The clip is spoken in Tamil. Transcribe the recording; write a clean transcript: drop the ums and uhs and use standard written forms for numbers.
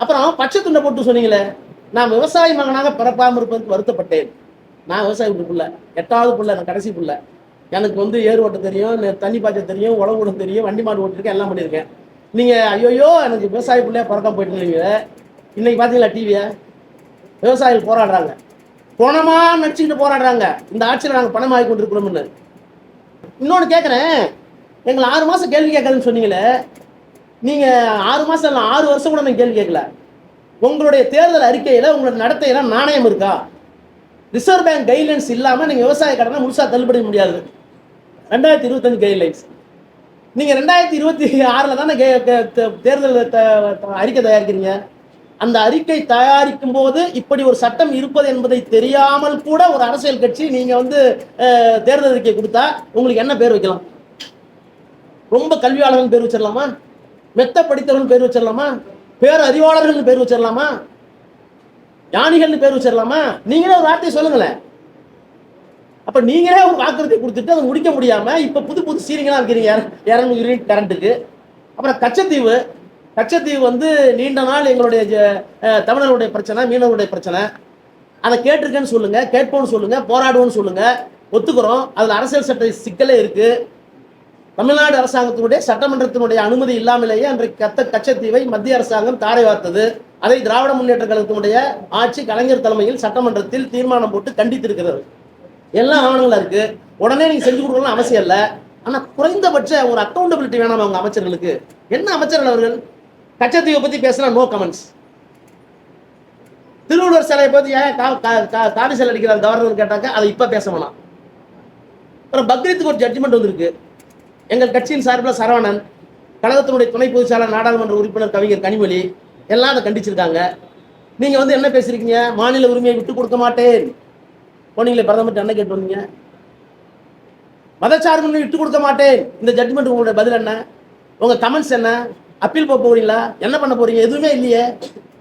அப்புறம் பச்சை துண்டை போட்டு சொன்னீங்களே, நான் விவசாயி மகனாக பிறப்பாமல் இருப்பதற்கு வருத்தப்பட்டேன். நான் விவசாயி புள்ள, 8வது புள்ள, நான் கடைசி புள்ள. எனக்கு வந்து ஏர் ஓட்ட தெரியும், தண்ணி பாய்ச்ச தெரியும், உழவு ஓட்ட தெரியும், வண்டி மாடு ஓட்டிருக்கேன், எல்லாம் பண்ணியிருக்கேன். நீங்க ஐயோயோ எனக்கு விவசாய பிள்ளையா பிறக்காம போயிட்டு இருந்தீங்க. இன்னைக்கு பாத்தீங்களா டிவியை? விவசாயிகள் போராடுறாங்க, பணமா நடிச்சுக்கிட்டு போராடுறாங்க. இந்த ஆட்சியில் நாங்கள் பணம் ஆகி கொண்டிருக்கிறோம்னு. இன்னொன்று கேட்குறேன், எங்களை 6 மாதம் கேள்வி கேட்காதுன்னு சொன்னீங்களே, நீங்கள் 6 மாதம் இல்லை 6 வருஷம் கூட நீங்கள் கேள்வி கேட்கல. உங்களுடைய தேர்தல் அறிக்கையில் உங்களோட நடத்தையில நாணயம் இருக்கா? ரிசர்வ் பேங்க் கைட்லைன்ஸ் இல்லாமல் நீங்கள் விவசாய கடனை முழுசாக தள்ளுபடி முடியாது. 2025 கைட்லைன்ஸ். நீங்கள் 2026 தானே தேர்தல் அறிக்கை தயாரிக்கிறீங்க. அந்த அறிக்கை தயாரிக்கும் போது இப்படி ஒரு சட்டம் இருப்பது என்பதை தெரியாமல் கூட ஒரு அரசியல் கட்சி நீங்க வந்து தேர்தல் அறிக்கை கொடுத்தா உங்களுக்கு என்ன பேர் வைக்கலாம்? ரொம்ப கல்வியாளர்கள் பேர் வச்சிடலாமா? மெத்த படித்தவர்கள் பேர் வச்சிடலாமா? பேர் அறிவாளர்கள் பேர் வச்சிடலாமா? ஞானிகள் பேர் வச்சிடலாமா? நீங்களே ஒரு வார்த்தையை சொல்லுங்களேன். அப்ப நீங்களே ஒரு வாக்குறுதி கொடுத்துட்டு அதை முடிக்க முடியாம இப்ப புது புது சீரிங்களா இருக்கிறீங்க. 200 யூனிட் கரண்ட்டுக்கு. அப்புறம் கச்சத்தீவு வந்து நீண்ட நாள் எங்களுடைய தமிழர்களுடைய பிரச்சனை, மீனவருடைய பிரச்சனை. அதை கேட்டிருக்கேன்னு சொல்லுங்க, கேட்போம்னு சொல்லுங்க, போராடுவோம்னு சொல்லுங்க, ஒத்துக்கிறோம். அதுல அரசியல் சட்ட சிக்கலே இருக்கு. தமிழ்நாடு அரசாங்கத்தினுடைய சட்டமன்றத்தினுடைய அனுமதி இல்லாமலேயே அன்றைக்கு கச்சத்தீவை மத்திய அரசாங்கம் தாரை வார்த்தது. அதை திராவிட முன்னேற்ற கழகத்தினுடைய ஆட்சி கலைஞர் தலைமையில் சட்டமன்றத்தில் தீர்மானம் போட்டு கண்டித்திருக்கிறது. எல்லாம் ஆவணங்களா இருக்கு. உடனே நீங்க செஞ்சு கொடுக்கணும்னு அவசியம் இல்லை. ஆனா குறைந்தபட்ச ஒரு அக்கௌண்டபிலிட்டி வேணாம் அவங்க அமைச்சர்களுக்கு. என்ன அமைச்சர்கள் அவர்கள்? கச்சத்தீவை பத்தி பேசினா நோ கமெண்ட்ஸ். திருவள்ளுவர் சிலையை பத்தி ஏன் காவி சிலை அடிக்கிறார் கவர்னர் கேட்டாக்க அதை இப்ப பேச வேணாம். அப்புறம் பக்ரீத்துக்கு ஒரு ஜட்ஜ்மெண்ட் வந்திருக்கு. எங்கள் கட்சியின் சார்பில் சரவணன், கழகத்தினுடைய துணை பொதுச்செயலாளர், நாடாளுமன்ற உறுப்பினர் கவிஞர் கனிமொழி எல்லாம் அதை கண்டிச்சிருக்காங்க. நீங்க வந்து என்ன பேசிருக்கீங்க? மாநில உரிமையை விட்டு கொடுக்க மாட்டேன் போனீங்களே, பிரதமர் என்ன கேட்டு வந்தீங்க? மதச்சார்பு விட்டு கொடுக்க மாட்டேன். இந்த ஜட்ஜ்மெண்ட் உங்களுடைய பதில் என்ன? உங்க கமெண்ட்ஸ் என்ன? அப்பீல் போக போறீங்களா? என்ன பண்ண போறீங்க? எதுவுமே இல்லையே.